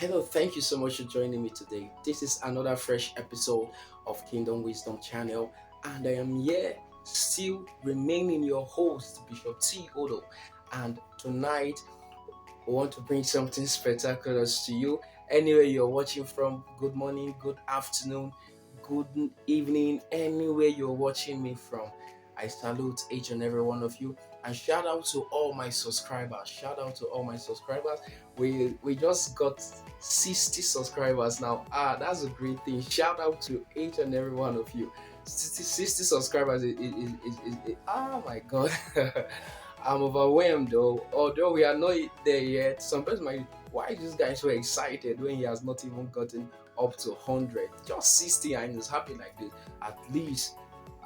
Hello, thank you so much for joining me today. This is another fresh episode of Kingdom Wisdom Channel, and I am here still remaining your host, Bishop T. Odo. And tonight, I want to bring something spectacular to you. Anywhere you're watching from, good morning, good afternoon, good evening, anywhere you're watching me from. I salute each and every one of you, and shout out to all my subscribers. Shout out to all my subscribers. We just got 60 subscribers now. That's a great thing. Shout out to each and every one of you. 60 subscribers oh my god. I'm overwhelmed though. Although we are not there yet, some person might, why is this guy so excited when he has not even gotten up to 100? Just 60 and he's happy like this. At least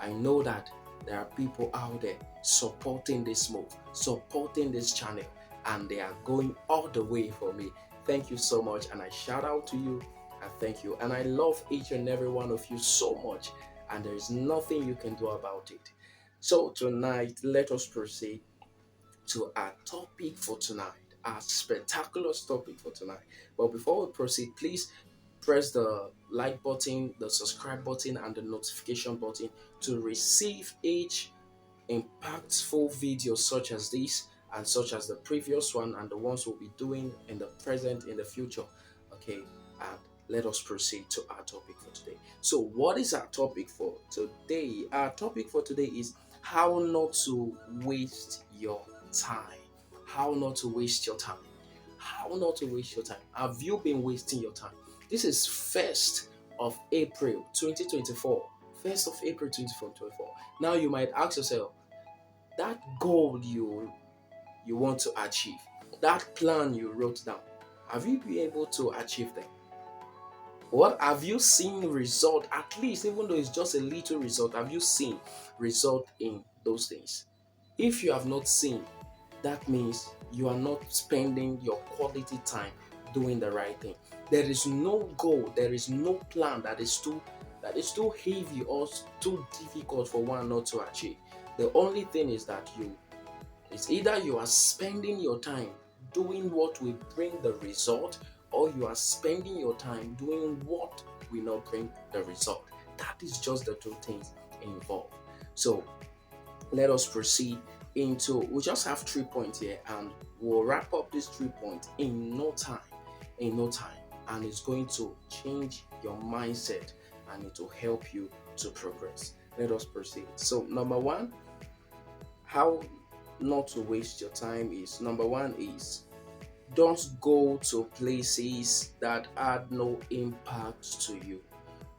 I know that there are people out there supporting this move, supporting this channel, and they are going all the way for me. Thank you so much, and I shout out to you and thank you. And I love each and every one of you so much, and there is nothing you can do about it. So tonight, let us proceed to our topic for tonight, our spectacular topic for tonight. But before we proceed, please press the like button, the subscribe button, and the notification button to receive each impactful videos such as this and such as the previous one and the ones we'll be doing in the present, in the future. Okay, and let us proceed to our topic for today. So, what is our topic for today? Our topic for today is how not to waste your time. How not to waste your time. How not to waste your time. Have you been wasting your time? This is 1st of April 2024. 1st of April 2024. Now you might ask yourself, that goal you want to achieve, that plan you wrote down, have you been able to achieve them? What have you seen result? At least, even though it's just a little result, have you seen result in those things? If you have not seen, that means you are not spending your quality time doing the right thing. There is no goal, there is no plan that is too heavy or too difficult for one not to achieve. The only thing is that it's either you are spending your time doing what will bring the result, or you are spending your time doing what will not bring the result. That is just the two things involved. So let us proceed into, we just have 3 points here, and we'll wrap up these 3 points in no time. In no time. And it's going to change your mindset and it will help you to progress. Let us proceed. So, number one, how not to waste your time is, number one is, don't go to places that add no impact to you.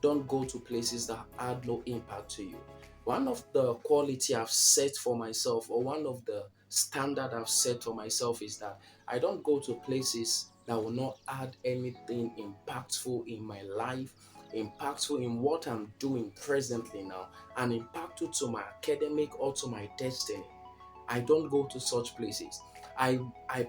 Don't go to places that add no impact to you. One of the quality I've set for myself, or one of the standard I've set for myself, is that I don't go to places that will not add anything impactful in my life, impactful in what I'm doing presently now, and impactful to my academic or to my destiny. I don't go to such places. I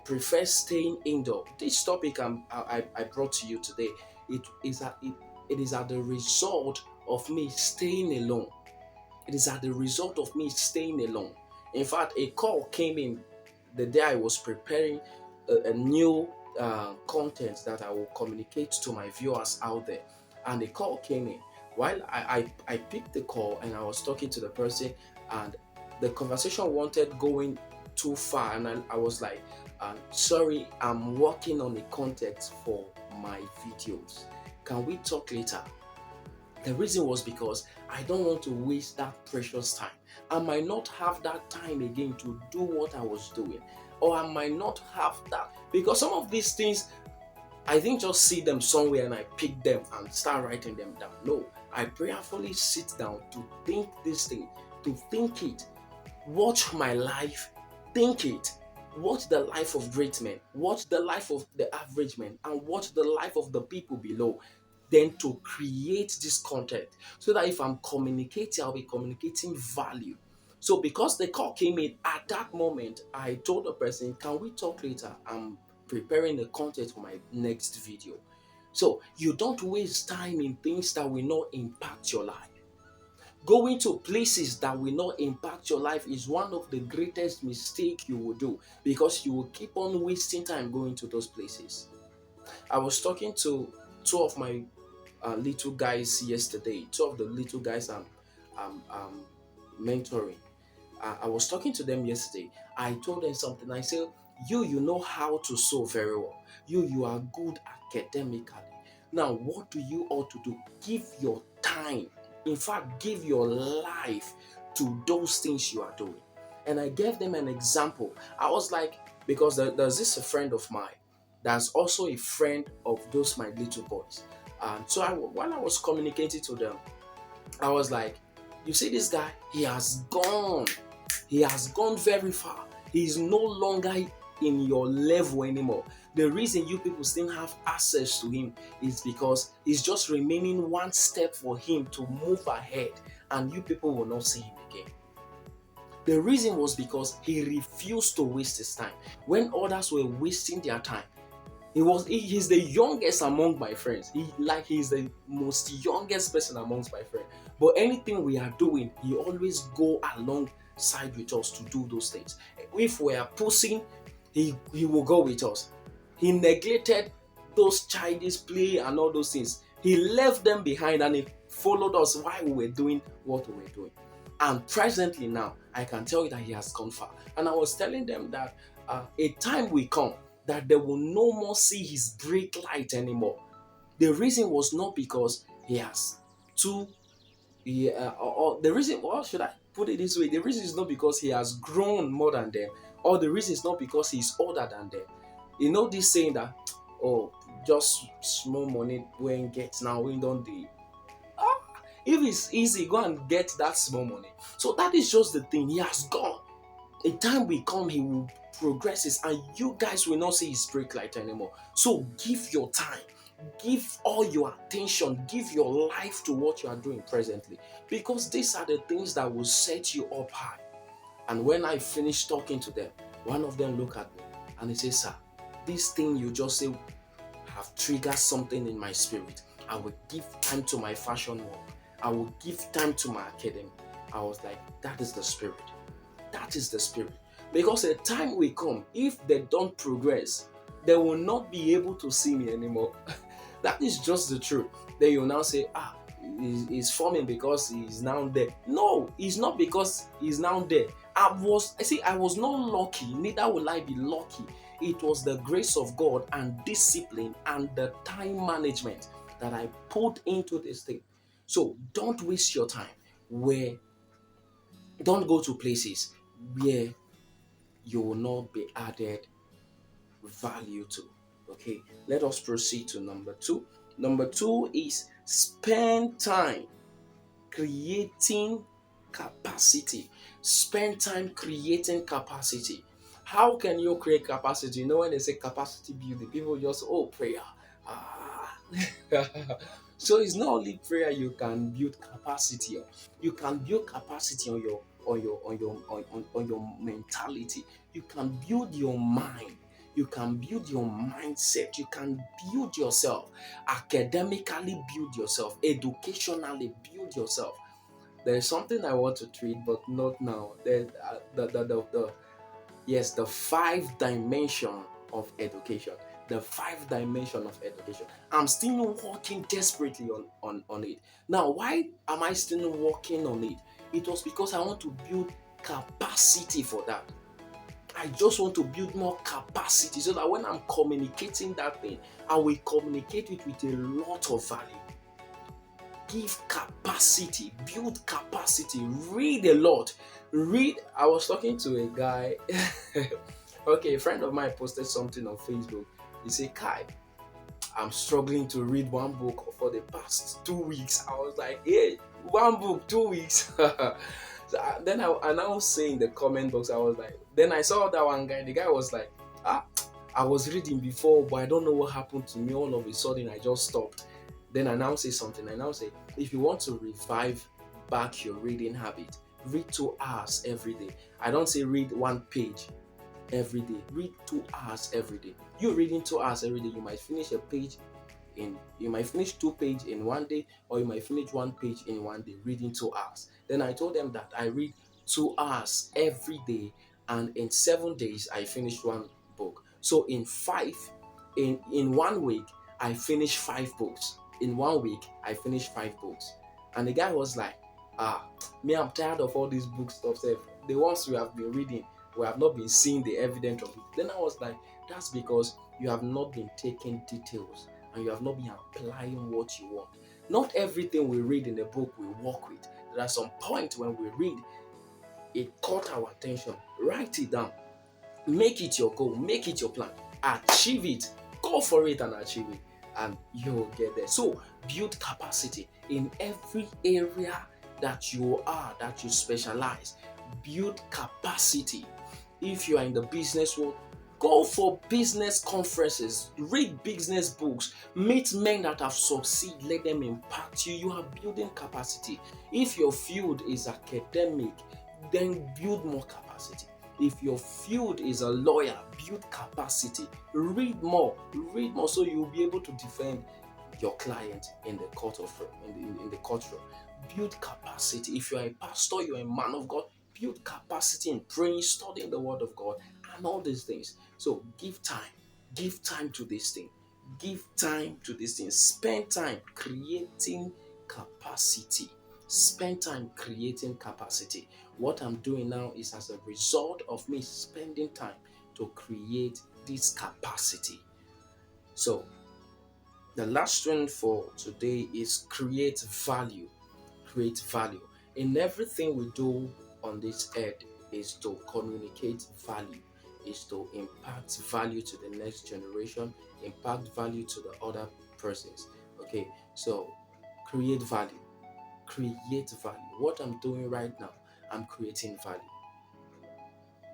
prefer staying indoor. This topic I brought to you today, it is at the result of me staying alone. It is at the result of me staying alone. In fact, a call came in the day I was preparing a new content that I will communicate to my viewers out there. And the call came in. While I picked the call and I was talking to the person, and the conversation wanted going too far, and I was like, sorry, I'm working on the content for my videos. Can we talk later? The reason was because I don't want to waste that precious time. I might not have that time again to do what I was doing, or I might not have that, because some of these things I didn't just see them somewhere and I pick them and start writing them down. No, I prayerfully sit down to think this thing, to think it, watch my life, think it, watch the life of great men, watch the life of the average man, and watch the life of the people below. Then to create this content, so that if I'm communicating, I'll be communicating value. So because the call came in at that moment, I told the person, can we talk later? I'm preparing the content for my next video. So you don't waste time in things that will not impact your life. Going to places that will not impact your life is one of the greatest mistakes you will do, because you will keep on wasting time going to those places. I was talking to two of my little guys yesterday. Two of the little guys I'm mentoring. I was talking to them yesterday. I told them something. I said, you know how to sew very well. You are good academically. Now, what do you ought to do? Give your time. In fact, give your life to those things you are doing. And I gave them an example. I was like, because there's this a friend of mine that's also a friend of those my little boys. And so while I was communicating to them, I was like, you see this guy, he has gone. He has gone very far. He is no longer in your level anymore. The reason you people still have access to him is because he's just remaining one step for him to move ahead, and you people will not see him again. The reason was because he refused to waste his time. When others were wasting their time, he's the youngest among my friends. He's the most youngest person amongst my friends. But anything we are doing, he always go alongside with us to do those things. If we are pushing, he will go with us. He neglected those childish play and all those things. He left them behind and he followed us while we were doing what we were doing. And presently now, I can tell you that he has gone far. And I was telling them that a time will come that they will no more see his brake light anymore. The reason was not because he has too, or the reason, or should I put it this way? The reason is not because he has grown more than them, or the reason is not because he's older than them. You know this saying that, oh, just small money when gets now, we don't do. If it's easy, go and get that small money. So that is just the thing. He has gone. A time will come, he will progresses, and you guys will not see his brake light anymore. So give your time, give all your attention, give your life to what you are doing presently, because these are the things that will set you up high. And when I finished talking to them, one of them looked at me and he said, sir, this thing you just say have triggered something in my spirit. I will give time to my fashion work. I will give time to my academy. I was like, that is the spirit. That is the spirit. Because a time will come, if they don't progress, they will not be able to see me anymore. That is just the truth. Then you now say, he's forming because he's now there. No, it's not because he's now there. I was not lucky, neither will I be lucky. It was the grace of God and discipline and the time management that I put into this thing. So don't waste your time where don't go to places where you will not be added value to. Okay, let us proceed to number two. Number two is spend time creating capacity. Spend time creating capacity. How can you create capacity? You know, when they say capacity building, people just, oh, prayer. Ah. So it's not only prayer you can build capacity on. You can build capacity on your mentality. You can build your mind. You can build your mindset. You can build yourself. Academically build yourself. Educationally build yourself. There is something I want to treat, but not now. Yes, the five dimension of education. The five dimension of education. I'm still working desperately on it. Now, why am I still working on it? It was because I want to build capacity for that. I just want to build more capacity so that when I'm communicating that thing, I will communicate it with a lot of value. Give capacity, build capacity, read a lot. I was talking to a guy, okay, a friend of mine posted something on Facebook. He said, Kai, I'm struggling to read one book for the past 2 weeks. I was like, hey, one book, 2 weeks. Then I now say in the comment box, I was like, then I saw that one guy. The guy was like, I was reading before, but I don't know what happened to me. All of a sudden, I just stopped. Then I now say something. I now say, if you want to revive back your reading habit, read 2 hours every day. I don't say read one page every day. Read 2 hours every day. You reading 2 hours every day, you might finish a page you might finish 2 pages in one day, or you might finish 1 page in one day, reading 2 hours. Then I told them that I read 2 hours every day, and in 7 days I finished one book. So In 1 week I finished 5 books. In 1 week I finished 5 books. And the guy was like, ah, me, I'm tired of all these book stuff sef. The ones we have been reading, we have not been seeing the evidence of it. Then I was like, that's because you have not been taking details and you have not been applying what you want. Not everything we read in the book we work with. There are some points when we read, it caught our attention. Write it down. Make it your goal. Make it your plan. Achieve it. Go for it and achieve it. And you'll get there. So build capacity in every area that you are, that you specialize. Build capacity. If you are in the business world, go for business conferences, read business books, meet men that have succeeded, let them impact you. You are building capacity. If your field is academic, then build more capacity. If your field is a lawyer, build capacity. Read more so you'll be able to defend your client in the court of in the courtroom. Build capacity. If you are a pastor, you're a man of God, build capacity in praying, studying the word of God, and all these things. So give time to this thing, give time to this thing, spend time creating capacity. Spend time creating capacity. What I'm doing now is as a result of me spending time to create this capacity. So the last one for today is create value. Create value. In everything we do on this earth is to communicate value, is to impact value to the next generation, impact value to the other persons. Okay, so create value. Create value. What I'm doing right now, I'm creating value.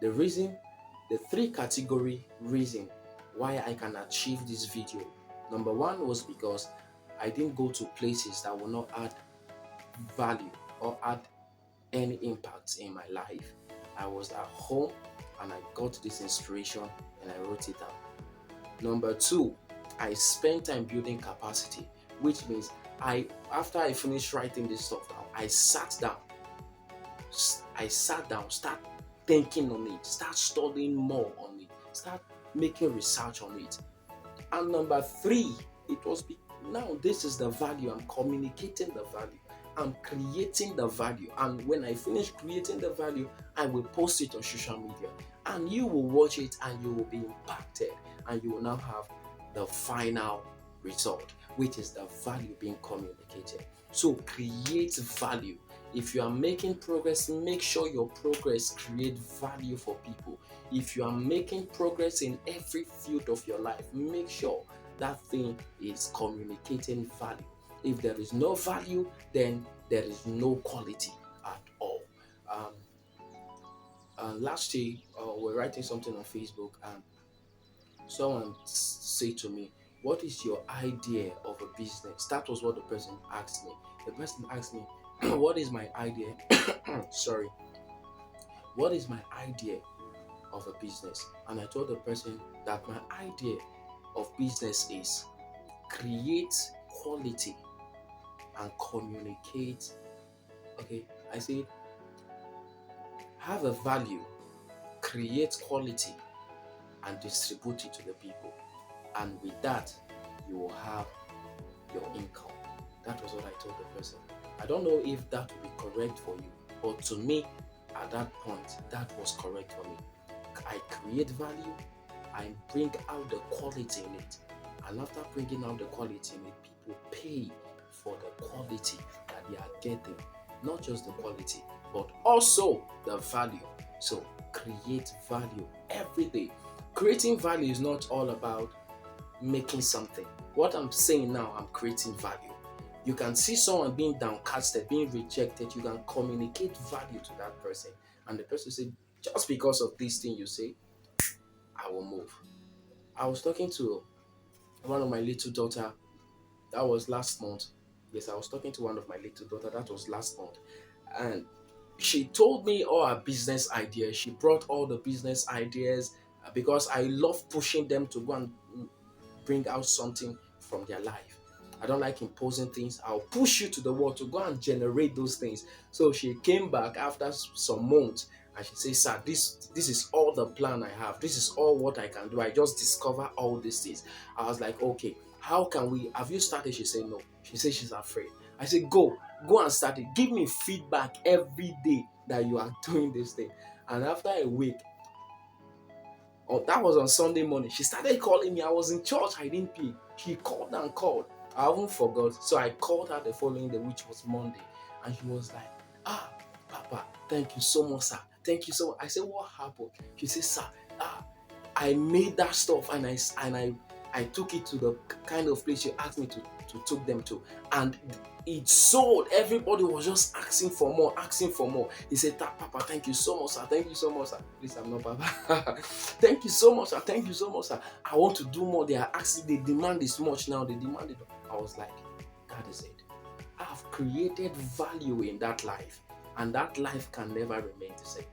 The reason, the three category reason why I can achieve this video. Number one was because I didn't go to places that will not add value or add any impact in my life. I was at home and I got this inspiration and I wrote it down. Number two, I spent time building capacity, which means after I finished writing this stuff down, I sat down, start thinking on it, start studying more on it, start making research on it. And number three, now this is the value. I'm communicating the value. I'm creating the value. And when I finish creating the value, I will post it on social media. And you will watch it and you will be impacted. And you will now have the final result, which is the value being communicated. So create value. If you are making progress, make sure your progress create value for people. If you are making progress in every field of your life, make sure that thing is communicating value. If there is no value, then there is no quality at all. Last year, we're writing something on Facebook, and someone said to me, "What is your idea of a business?" That was what the person asked me. The person asked me, "What is my idea?" Sorry, what is my idea of a business? And I told the person that my idea of business is create quality and communicate. Okay, I said have a value, create quality, and distribute it to the people. And with that, you will have your income. That was what I told the person. I don't know if that will be correct for you, but to me, at that point, that was correct for me. I create value, I bring out the quality in it. And after bringing out the quality in it, people pay for the quality that they are getting. Not just the quality, but also the value. So create value every day. Creating value is not all about making something. What I'm saying now, I'm creating value. You can see someone being downcasted, being rejected. You can communicate value to that person. And the person say, just because of this thing you say, I will move. I was talking to one of my little daughter. That was last month. Yes, I was talking to one of my little daughter. That was last month. And she told me all her business ideas. She brought all the business ideas because I love pushing them to go and bring out something from their life. I don't like imposing things. I'll push you to the wall to go and generate those things. So she came back after some months And she says, sir, this is all the plan I have. This is all what I can do. I just discover all these things. I was like, okay, how can we, have you started? She said no. She said she's afraid. I said, go and start it. Give me feedback every day that you are doing this thing. And after a week, oh, that was on Sunday morning. She started calling me. I was in church. I didn't pick. She called and called. I haven't forgot. So I called her the following day, which was Monday. And she was like, ah, Papa, thank you so much, sir. Thank you so much. I said, what happened? She said, sir, ah, I made that stuff and I took it to the kind of place you asked me to take them to. And it sold. Everybody was just asking for more, asking for more. He said, Papa, thank you so much, sir. Thank you so much, sir. Please, I'm not Papa. Thank you so much, sir. Thank you so much, sir. I want to do more. They are asking, they demand this much now. They demand it. I was like, that is it. I've created value in that life, and that life can never remain the same.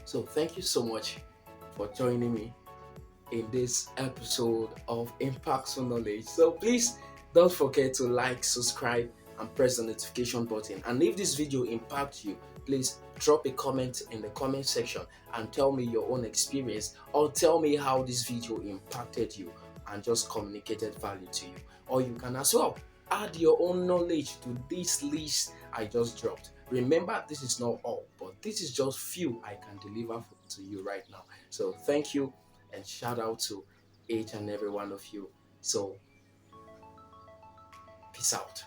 So thank you so much for joining me in this episode of Impactful Knowledge. So please don't forget to like, subscribe, and press the notification button. And if this video impacts you, please drop a comment in the comment section and tell me your own experience, or tell me how this video impacted you and just communicated value to you. Or you can as well add your own knowledge to this list I just dropped. Remember, this is not all, but this is just few I can deliver to you right now. So thank you, and shout out to each and every one of you. So peace out.